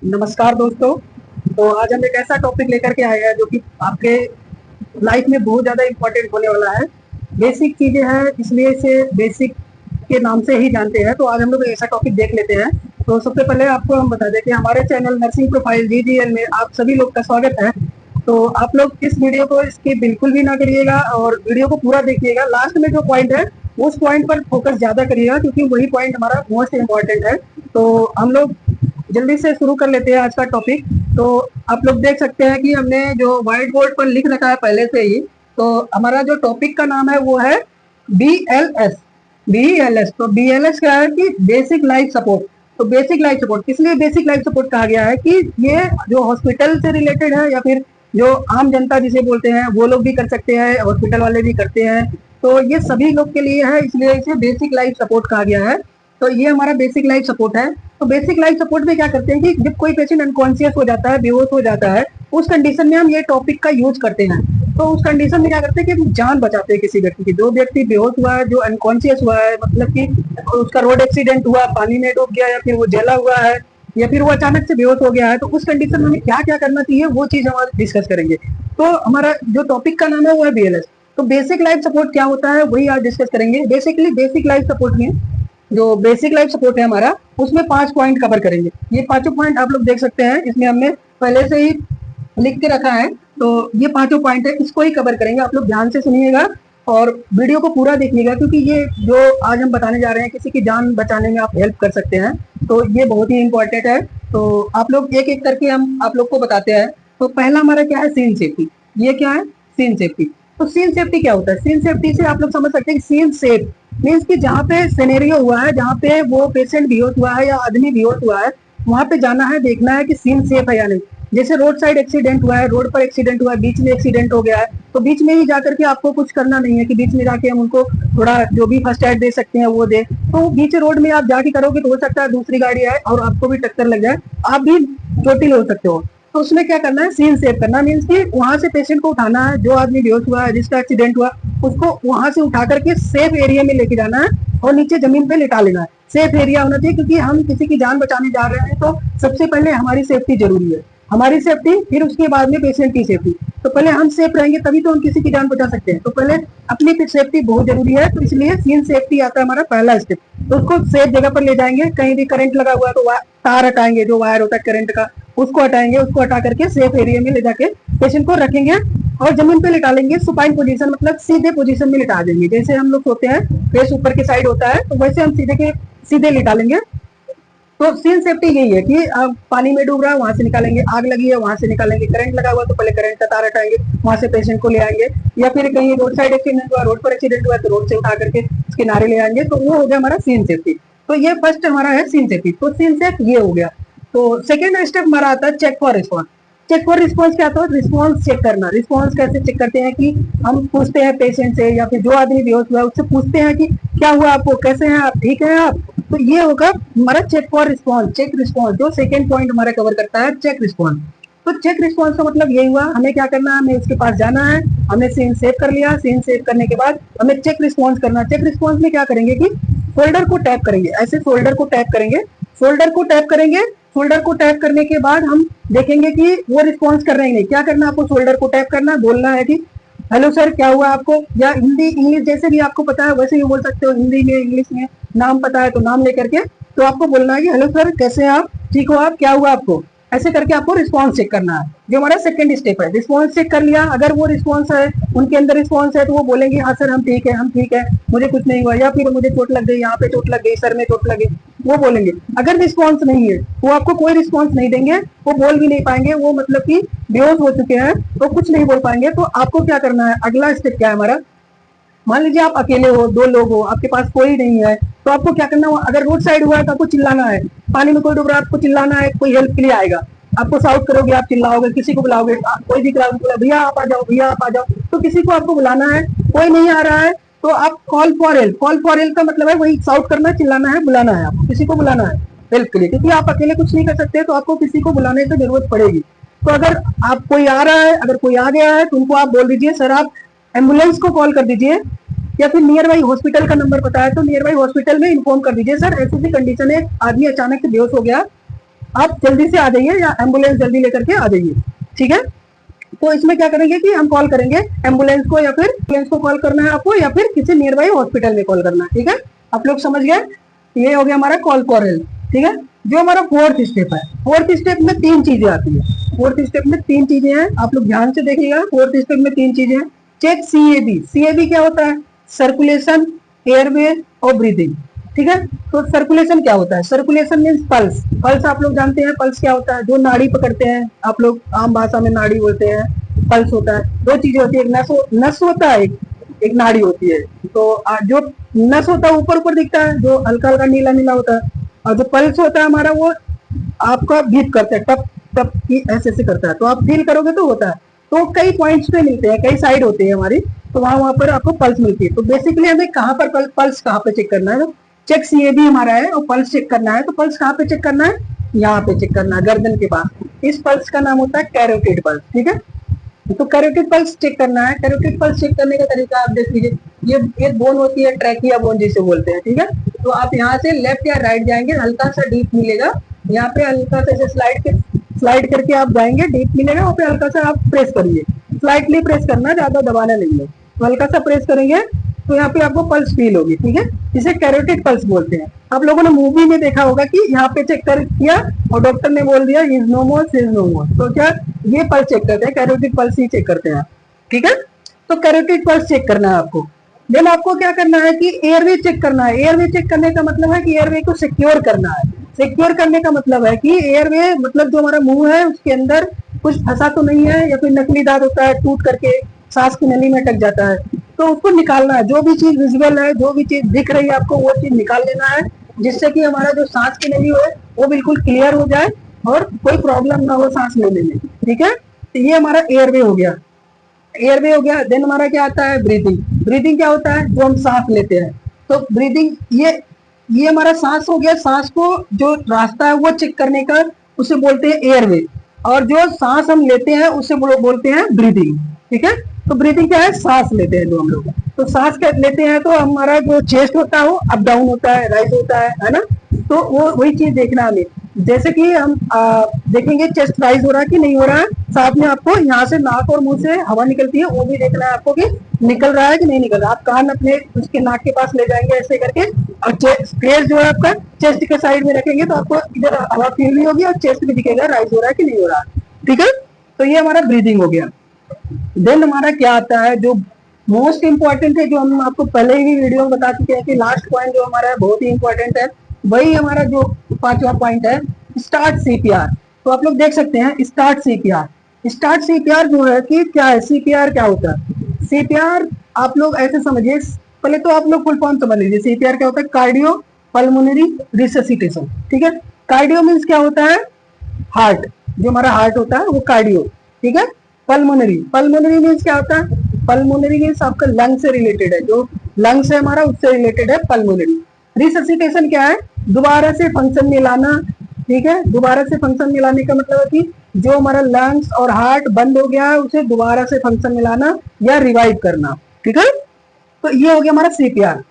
नमस्कार दोस्तों। तो आज हम एक ऐसा टॉपिक लेकर के आए हैं जो कि आपके लाइफ में बहुत ज़्यादा इम्पोर्टेंट होने वाला है। बेसिक चीज़ें हैं, इसलिए इसे बेसिक के नाम से ही जानते हैं। तो आज हम लोग ऐसा टॉपिक देख लेते हैं। तो सबसे पहले आपको हम बता दें कि हमारे चैनल नर्सिंग प्रोफाइल GGL में आप सभी लोग का स्वागत है। तो आप लोग इस वीडियो को इसकी बिल्कुल भी ना करिएगा और वीडियो को पूरा देखिएगा। लास्ट में जो पॉइंट है उस पॉइंट पर फोकस ज़्यादा करिएगा, क्योंकि वही पॉइंट हमारा मोस्ट इम्पॉर्टेंट है। तो हम लोग जल्दी से शुरू कर लेते हैं आज का टॉपिक। तो आप लोग देख सकते हैं कि हमने जो व्हाइट बोर्ड पर लिख रखा है पहले से ही। तो हमारा जो टॉपिक का नाम है वो है BLS। BLS तो BLS क्या है कि बेसिक लाइफ सपोर्ट। तो बेसिक लाइफ सपोर्ट किस लिए बेसिक लाइफ सपोर्ट कहा गया है कि ये जो हॉस्पिटल से रिलेटेड है या फिर जो आम जनता जिसे बोलते हैं वो लोग भी कर सकते हैं, हॉस्पिटल वाले भी करते हैं। तो ये सभी लोग के लिए है, इसलिए इसे बेसिक लाइफ सपोर्ट कहा गया है। तो ये हमारा बेसिक लाइफ सपोर्ट है। तो बेसिक लाइफ सपोर्ट में क्या करते हैं कि जब कोई पेशेंट अनकॉन्शियस हो जाता है, बेहोश हो जाता है, उस कंडीशन में हम ये टॉपिक का यूज करते हैं। तो उस कंडीशन में क्या करते हैं कि हम जान बचाते हैं किसी व्यक्ति की। जो व्यक्ति बेहोश हुआ है, जो अनकॉन्शियस हुआ है, मतलब कि उसका रोड एक्सीडेंट हुआ, पानी में डूब गया या फिर वो जला हुआ है या फिर वो अचानक से बेहोश हो गया है, तो उस कंडीशन में हमें क्या क्या करना चाहिए वो चीज हम आज डिस्कस करेंगे। तो हमारा जो टॉपिक का नाम है वो है BLS। तो बेसिक लाइफ सपोर्ट क्या होता है वही आज डिस्कस करेंगे। बेसिकली बेसिक लाइफ सपोर्ट में जो बेसिक लाइफ सपोर्ट है हमारा, उसमें 5 पॉइंट कवर करेंगे। ये पांचों पॉइंट आप लोग देख सकते हैं, इसमें हमने पहले से ही लिख के रखा है। तो ये पांचों पॉइंट है, इसको ही कवर करेंगे। आप लोग ध्यान से सुनिएगा और वीडियो को पूरा देखिएगा, क्योंकि ये जो आज हम बताने जा रहे हैं किसी की जान बचाने में आप हेल्प कर सकते हैं। तो ये बहुत ही इंपॉर्टेंट है। तो आप लोग एक एक करके हम आप लोग को बताते हैं। तो पहला हमारा क्या है, सीन सेफ्टी। ये क्या है, सीन सेफ्टी। तो सीन सेफ्टी क्या होता है? सीन सेफ्टी से आप लोग समझ सकते हैं कि सीन सेफ मीन्स कि जहाँ पे सिनेरियो हुआ है, जहाँ पे वो पेशेंट बेहोश हुआ है या आदमी बेहोश हुआ है, वहां पे जाना है, देखना है कि सीन सेफ है या नहीं। जैसे रोड साइड एक्सीडेंट हुआ है, रोड पर एक्सीडेंट हुआ है, बीच में एक्सीडेंट हो गया है, तो बीच में ही जाकर के आपको कुछ करना नहीं है कि बीच में जाके हम उनको थोड़ा जो भी फर्स्ट एड दे सकते हैं वो दे। तो बीच रोड में आप जाके करोगे तो हो सकता है दूसरी गाड़ी आए और आपको भी टक्कर लग जाए, आप भी चोटिल हो सकते हो। तो उसमें क्या करना है, सीन सेव करना मीन्स कि वहां से पेशेंट को उठाना है, जो आदमी बेहोश हुआ है, जिसका एक्सीडेंट हुआ, उसको वहां से उठा करके सेफ एरिया में लेके जाना है और नीचे जमीन पे लिटा लेना है। सेफ एरिया होना चाहिए, क्योंकि हम किसी की जान बचाने जा रहे हैं तो सबसे पहले हमारी सेफ्टी जरूरी है। हमारी सेफ्टी, फिर उसके बाद में पेशेंट की सेफ्टी। तो पहले हम सेफ रहेंगे तभी तो हम किसी की जान बचा सकते हैं। तो पहले अपनी सेफ्टी बहुत जरूरी है। तो इसलिए सीन सेफ्टी आता है हमारा पहला स्टेप। तो उसको सेफ जगह पर ले जाएंगे। कहीं भी करंट लगा हुआ है तो तार हटाएंगे, जो वायर होता है करंट का उसको हटाएंगे। उसको हटा करके सेफ एरिया में ले जाके पेशेंट को रखेंगे और जमीन पे लिटा लेंगे। सुपाइन पोजीशन मतलब सीधे पोजीशन में लिटा देंगे। जैसे हम लोग सोते हैं, फेस ऊपर की साइड होता है, तो वैसे हम सीधे लिटा लेंगे। तो सीन सेफ्टी यही है कि आप पानी में डूब रहा है वहां से निकालेंगे, आग लगी है वहां से निकालेंगे, करंट लगा हुआ तो पहले करंट का तार हटाएंगे, वहां से पेशेंट को ले आएंगे। या फिर कहीं रोड साइड एक्सीडेंट हुआ, रोड पर एक्सीडेंट हुआ तो रोड से उठा करके किनारे ले आएंगे। तो वो हो गया हमारा सीन सेफ्टी। तो ये फर्स्ट हमारा है सीन सेफ्टी। तो सीन सेफ ये हो गया। तो सेकेंड स्टेप हमारा आता है check for response. Check for response क्या होता है? रिस्पॉन्स चेक करना। रिस्पॉन्स कैसे चेक करते हैं कि हम पूछते हैं पेशेंट से या फिर जो आदमी बेहोश हुआ है उससे पूछते हैं कि क्या हुआ आपको, कैसे हैं आप, ठीक है आप। तो ये होगा हमारा check for response. Check response जो सेकेंड पॉइंट हमारा कवर करता है, चेक रिस्पॉन्स। तो चेक रिस्पॉन्स का मतलब यही हुआ, हमें क्या करना है, हमें उसके पास जाना है, हमने सीन सेव कर लिया। सीन सेव करने के बाद हमें चेक रिस्पॉन्स करना। चेक रिस्पॉन्स में क्या करेंगे कि फोल्डर को टैप करेंगे। ऐसे फोल्डर को टैप करेंगे, फोल्डर को टैप करेंगे। फोल्डर को टैप करने के बाद हम देखेंगे कि वो रिस्पॉन्स कर रहे हैं नहीं। क्या करना है आपको, फोल्डर को टैप करना है, बोलना है कि हेलो सर क्या हुआ आपको, या हिंदी इंग्लिश जैसे भी आपको पता है वैसे ही बोल सकते हो। हिंदी में इंग्लिश में नाम पता है तो नाम लेकर के तो आपको बोलना है कि हेलो सर कैसे हैं आप, ठीक हो आप, क्या हुआ आपको। ऐसे करके आपको रिस्पॉन्स चेक करना है, जो हमारा सेकंड स्टेप है। रिस्पॉन्स चेक कर लिया, अगर वो रिस्पॉन्स है, उनके अंदर रिस्पॉन्स है, तो वो बोलेंगे हाँ सर हम ठीक है, हम ठीक है, मुझे कुछ नहीं हुआ, या फिर मुझे चोट लग गई, यहाँ पे चोट लग गई, सर में चोट लगी, वो बोलेंगे। अगर रिस्पॉन्स नहीं है वो आपको कोई रिस्पॉन्स नहीं देंगे, वो बोल भी नहीं पाएंगे, वो मतलब कि बेहोश हो चुके हैं तो कुछ नहीं बोल पाएंगे। तो आपको क्या करना है, अगला स्टेप क्या है हमारा, मान लीजिए आप अकेले हो, 2 लोग हो, आपके पास कोई नहीं है, तो आपको क्या करना है, अगर रोड साइड हुआ है तो आपको चिल्लाना है। पानी में कोई डूब रहा है आपको चिल्लाना है, कोई हेल्प के लिए आएगा, आपको साउट करोगे, आप चिल्लाओगे, किसी को बुलाओगे, कोई दिख रहा है भैया आप आ जाओ, भैया आप आ जाओ, तो किसी को आपको बुलाना है। कोई नहीं आ रहा है तो आप call for help. Call for help का मतलब है वही साउट करना, चिल्लाना है, बुलाना है, आपको किसी को बुलाना है हेल्प के लिए, क्योंकि आप अकेले कुछ नहीं कर सकते तो आपको किसी को बुलाने की जरूरत पड़ेगी। तो अगर आप कोई आ रहा है, अगर कोई आ गया है तो उनको आप बोल दीजिए सर आप एम्बुलेंस को कॉल कर दीजिए, या फिर नियर बाई हॉस्पिटल का नंबर पता है तो नियर बाई हॉस्पिटल में इन्फॉर्म कर दीजिए सर ऐसी कंडीशन है, आदमी अचानक से बेहोश हो गया, आप जल्दी से आ जाइए या एम्बुलेंस जल्दी लेकर के आ जाइए, ठीक है। तो इसमें क्या करेंगे कि हम कॉल करेंगे एम्बुलेंस को, या फिर एम्बुलेंस को कॉल करना है आपको, या फिर किसी नियर बाई हॉस्पिटल में कॉल करना है, ठीक है। आप लोग समझ गए, ये हो गया हमारा कॉल फॉर हेल्प, ठीक है। जो हमारा फोर्थ स्टेप है, फोर्थ स्टेप में 3 चीजें आती है। फोर्थ स्टेप में 3 चीजें हैं, आप लोग ध्यान से देखिएगा। फोर्थ स्टेप में 3 चीजें हैं। Check CAB. सीएबी क्या होता है? सर्कुलेशन, एयरवे और ब्रीदिंग, ठीक है। तो सर्कुलेशन क्या होता है? Circulation means pulse. पल्स आप लोग जानते हैं, पल्स क्या होता है? जो नाड़ी पकड़ते हैं, आप लोग आम भाषा में नाड़ी बोलते हैं, पल्स होता है। 2 चीजें होती है, एक नस होता है, एक नाड़ी होती है। तो जो नस होता है ऊपर ऊपर दिखता है, जो हल्का हल्का नीला नीला होता है, और जो पल्स होता है हमारा, वो आपका बीट करता है, टप टप की ऐसे ऐसे करता है, तो आप फील करोगे तो होता है। तो कई पॉइंट्स पे मिलते हैं, कई साइड होती है हमारी, तो वहां पर आपको पल्स मिलती है। तो बेसिकली हमें कहाँ पर पल्स कहाँ पे चेक करना है? चेक सीएबी हमारा है और पल्स चेक करना है। तो पल्स कहाँ पे चेक करना है? यहाँ पे चेक करना है, गर्दन के पास। इस पल्स का नाम होता है कैरोटिड पल्स, ठीक है। तो कैरोटिड पल्स चेक करना है। कैरोटिड पल्स चेक करने का तरीका आप देख लीजिए। ये एक बोन होती है, ट्रैकिया बोन जिसे बोलते हैं, ठीक है। तो आप यहाँ से लेफ्ट या राइट जाएंगे, हल्का सा डीप मिलेगा, यहाँ पे हल्का सा स्लाइड करके आप जाएंगे, डीप मिलेगा, वहाँ पे हल्का सा आप प्रेस करिए, स्लाइटली प्रेस करना, ज्यादा दबाना नहीं है। तो हल्का सा प्रेस करेंगे तो यहाँ पे आपको पल्स फील होगी, ठीक है। इसे कैरोटिड पल्स बोलते हैं। आप लोगों ने मूवी में देखा होगा कि यहाँ पे चेक कर किया और डॉक्टर ने बोल दिया is no more, is no more. तो क्या ये पल्स चेक करते हैं, कैरोटिड पल्स ही चेक करते हैं, ठीक है। तो कैरोटिड पल्स चेक करना है आपको। देन आपको क्या करना है कि एयरवे चेक करना है। एयरवे चेक करने का मतलब है कि एयरवे को सिक्योर करना है। सिक्योर करने का मतलब है कि एयरवे मतलब जो हमारा मुंह है उसके अंदर कुछ फंसा तो नहीं है, या फिर नकली दांत होता है टूट करके सांस की नली में अटक जाता है, तो उसको निकालना है। जो भी चीज विजुअल है, जो भी चीज दिख रही है आपको, वो चीज निकाल लेना है, जिससे कि हमारा जो सांस की नली है वो बिल्कुल क्लियर हो जाए और कोई प्रॉब्लम ना हो सांस लेने में, ठीक है। तो ये हमारा एयरवे हो गया, एयरवे हो गया। देन हमारा क्या आता है? ब्रीदिंग। ब्रीदिंग क्या होता है? जो हम सांस लेते हैं। तो ब्रीदिंग ये हमारा सांस हो गया। सांस को जो रास्ता है वो चेक करने का उसे बोलते हैं एयरवे, और जो सांस हम लेते हैं उसे बोलते हैं ब्रीदिंग, ठीक है। तो ब्रीदिंग क्या है? सांस लेते हैं जो हम लोग, तो सांस लेते हैं तो हमारा जो चेस्ट होता है वो अप डाउन होता है, राइज होता है ना। तो वो वही चीज देखना हमें, जैसे कि हम देखेंगे चेस्ट राइज हो रहा है कि नहीं हो रहा है, साथ में आपको यहाँ से नाक और मुंह से हवा निकलती है, वो भी देखना है आपको कि निकल रहा है कि नहीं निकल रहा। आप कान अपने उसके नाक के पास ले जाएंगे ऐसे करके, और फेस जो है आपका चेस्ट के साइड में रखेंगे, तो आपको इधर हवा फील भी होगी और चेस्ट भी दिखेगा राइज हो रहा है कि नहीं हो रहा है, ठीक है। तो ये हमारा ब्रीदिंग हो गया। देन हमारा क्या आता है? जो मोस्ट इंपॉर्टेंट है, जो हम आपको पहले ही वीडियो में बता चुके हैं कि लास्ट पॉइंट जो हमारा है बहुत ही इंपॉर्टेंट है, वही हमारा जो 5वां पॉइंट है, स्टार्ट सीपीआर। तो आप लोग देख सकते हैं स्टार्ट सीपीआर। स्टार्ट सीपीआर जो है कि क्या है, सीपीआर क्या होता है? सीपीआर आप लोग ऐसे समझिए, पहले तो आप लोग फुल फॉर्म समझ लीजिए। सीपीआर क्या होता है? कार्डियो पल्मोनरी रिससिटेशन, ठीक है। कार्डियो मीन्स क्या होता है? हार्ट, जो हमारा हार्ट होता है वो कार्डियो, ठीक है। पल्मोनरी, पल्मोनरी मीन्स क्या होता है? पल्मोनरी मीन्स आपका लंग से रिलेटेड है, जो लंग्स है हमारा उससे रिलेटेड है पल्मोनरी। रिससिटेशन क्या है? दोबारा से फंक्शन में लाना, ठीक है। दोबारा से फंक्शन में लाने का मतलब है कि जो हमारा लंग्स और हार्ट बंद हो गया है उसे दोबारा से फंक्शन में लाना या रिवाइव करना, ठीक है। तो ये हो गया हमारा सीपीआर।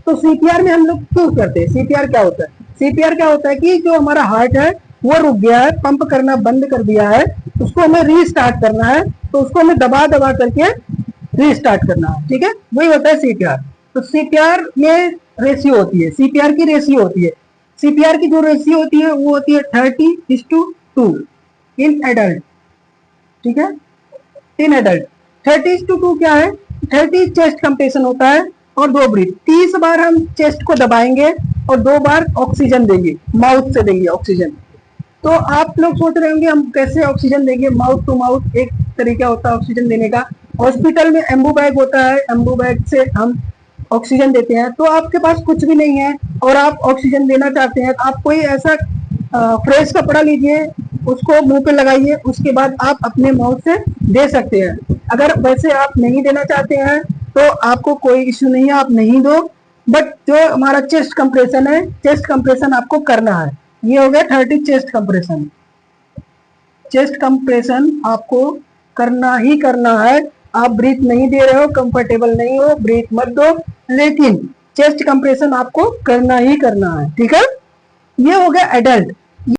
तो सीपीआर में हम लोग क्यों करते हैं? सीपीआर क्या होता है? सीपीआर क्या होता है कि जो हमारा हार्ट है वो रुक गया है, पंप करना बंद कर दिया है, उसको हमें रीस्टार्ट करना है, तो उसको हमें दबा दबा करके रीस्टार्ट करना है, ठीक है। वही होता है सीपीआर। तो सीपीआर में रेशियो होती है, सीपीआर की रेशियो होती है। सीपीआर की जो रेशियो होती है वो होती है 30:2 इन एडल्ट, ठीक है, इन एडल्ट। 30:2 क्या है? 30 चेस्ट कंप्रेशन होता है और 2 ब्रीथ। 30 बार हम चेस्ट को दबाएंगे और 2 बार ऑक्सीजन देंगे, माउथ से देंगे ऑक्सीजन। तो आप लोग सोच रहे होंगे हम कैसे ऑक्सीजन देंगे? माउथ टू माउथ एक तरीका होता है ऑक्सीजन देने का। हॉस्पिटल में एम्बू बैग होता है, एम्बू बैग से हम ऑक्सीजन देते हैं। तो आपके पास कुछ भी नहीं है और आप ऑक्सीजन देना चाहते हैं, तो आप कोई ऐसा फ्रेश कपड़ा लीजिए, उसको मुंह पे लगाइए, उसके बाद आप अपने माउथ से दे सकते हैं। अगर वैसे आप नहीं देना चाहते हैं तो आपको कोई इश्यू नहीं है, आप नहीं दो, बट जो हमारा चेस्ट कंप्रेशन है, चेस्ट कंप्रेशन आपको करना है। ये हो गया 30 चेस्ट कंप्रेशन। चेस्ट कंप्रेशन आपको करना ही करना है। आप ब्रीथ नहीं दे रहे हो, कंफर्टेबल नहीं हो, ब्रीथ मत दो, लेकिन चेस्ट कंप्रेशन आपको करना ही करना है, ठीक है। ये हो गया एडल्ट।